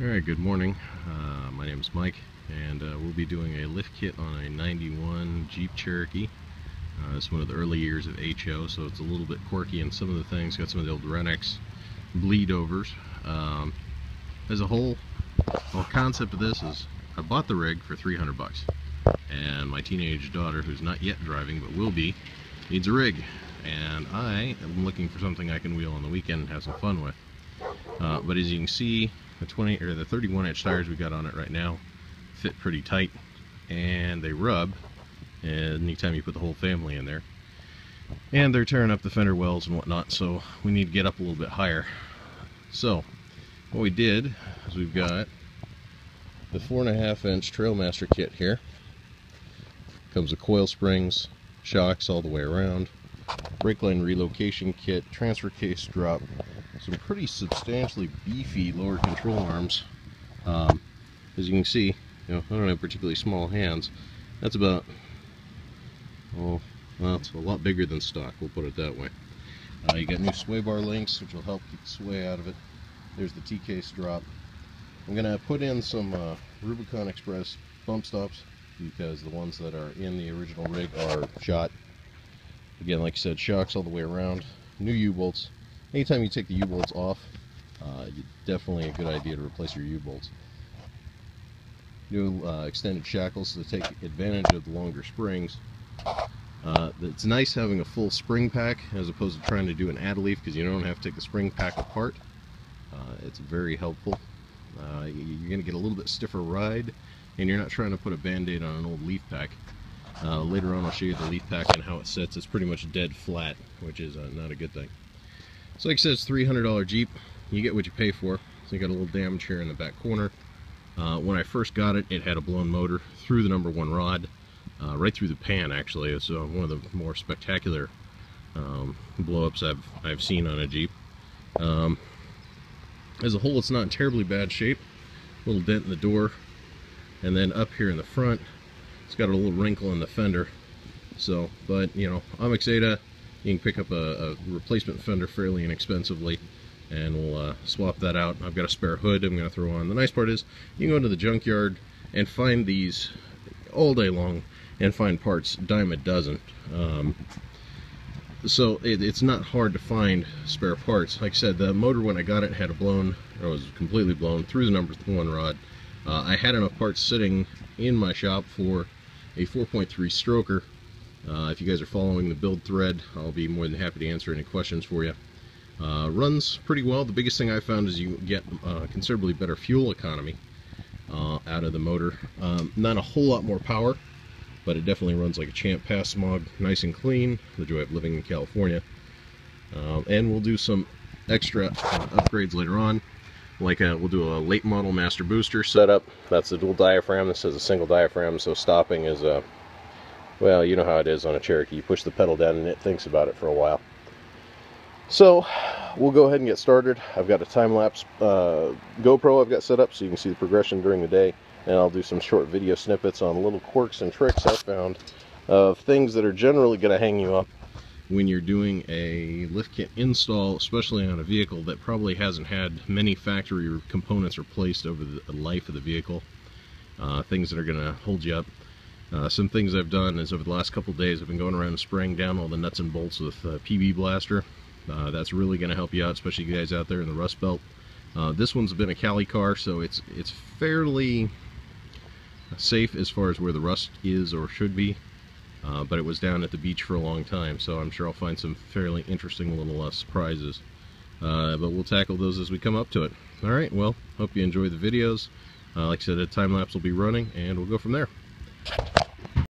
Alright, good morning. My name is Mike, and we'll be doing a lift kit on a 91 Jeep Cherokee. It's one of the early years of HO, so it's a little bit quirky in some of the things. Got some of the old Renix bleed overs. As a whole, the whole concept of this is I bought the rig for 300 bucks, and my teenage daughter, who's not yet driving but will be, needs a rig, and I am looking for something I can wheel on the weekend and have some fun with. But as you can see, the 31-inch tires we got on it right now fit pretty tight, and they rub anytime you put the whole family in there, and they're tearing up the fender wells and whatnot, so we need to get up a little bit higher. So what we did is we've got the 4.5-inch Trailmaster kit here. Comes with coil springs, shocks all the way around, brake line relocation kit, transfer case drop, some pretty substantially beefy lower control arms. As you can see, I don't have particularly small hands. That's about, well, it's a lot bigger than stock, we'll put it that way. You got new sway bar links, which will help keep the sway out of it. There's the T-case drop. I'm going to put in some Rubicon Express bump stops, because the ones that are in the original rig are shot. Again, like I said, shocks all the way around, new U-bolts. Anytime you take the U-bolts off, definitely a good idea to replace your U-bolts. New extended shackles to take advantage of the longer springs. It's nice having a full spring pack as opposed to trying to do an add-a-leaf, because you don't have to take the spring pack apart. It's very helpful. You're going to get a little bit stiffer ride, and you're not trying to put a band-aid on an old leaf pack. Later on I'll show you the leaf pack and how it sits. It's pretty much dead flat, which is not a good thing. So like I said, it's a $300 Jeep. You get what you pay for. So you got a little damage here in the back corner. When I first got it, it had a blown motor through the #1 rod, right through the pan actually. It's one of the more spectacular blow-ups I've seen on a Jeep. As a whole, it's not in terribly bad shape. A little dent in the door, and then up here in the front, it's got a little wrinkle in the fender. So, but you know, I'm Exada. You can pick up a replacement fender fairly inexpensively, and we'll swap that out. I've got a spare hood I'm going to throw on. The nice part is you can go into the junkyard and find these all day long and find parts dime a dozen. So it's not hard to find spare parts. Like I said, the motor when I got it had it was completely blown through the #1 rod. I had enough parts sitting in my shop for a 4.3 stroker. If you guys are following the build thread, I'll be more than happy to answer any questions for you. Runs pretty well. The biggest thing I found is you get considerably better fuel economy out of the motor. Not a whole lot more power, but it definitely runs like a champ. Pass smog nice and clean, the joy of living in California. And we'll do some extra upgrades later on. Like we'll do a late model master booster setup. That's the dual diaphragm. This is a single diaphragm, so stopping is well, you know how it is on a Cherokee. You push the pedal down and it thinks about it for a while. So we'll go ahead and get started. I've got a time-lapse GoPro I've got set up so you can see the progression during the day, and I'll do some short video snippets on little quirks and tricks I found of things that are generally going to hang you up when you're doing a lift kit install, especially on a vehicle that probably hasn't had many factory components replaced over the life of the vehicle. Things that are going to hold you up. Some things I've done is over the last couple days I've been going around and spraying down all the nuts and bolts with PB Blaster. That's really going to help you out, especially you guys out there in the Rust Belt. This one's been a Cali car, so it's fairly safe as far as where the rust is or should be. But it was down at the beach for a long time, so I'm sure I'll find some fairly interesting little surprises. But we'll tackle those as we come up to it. Alright, well, hope you enjoy the videos. Like I said, a time lapse will be running, and we'll go from there.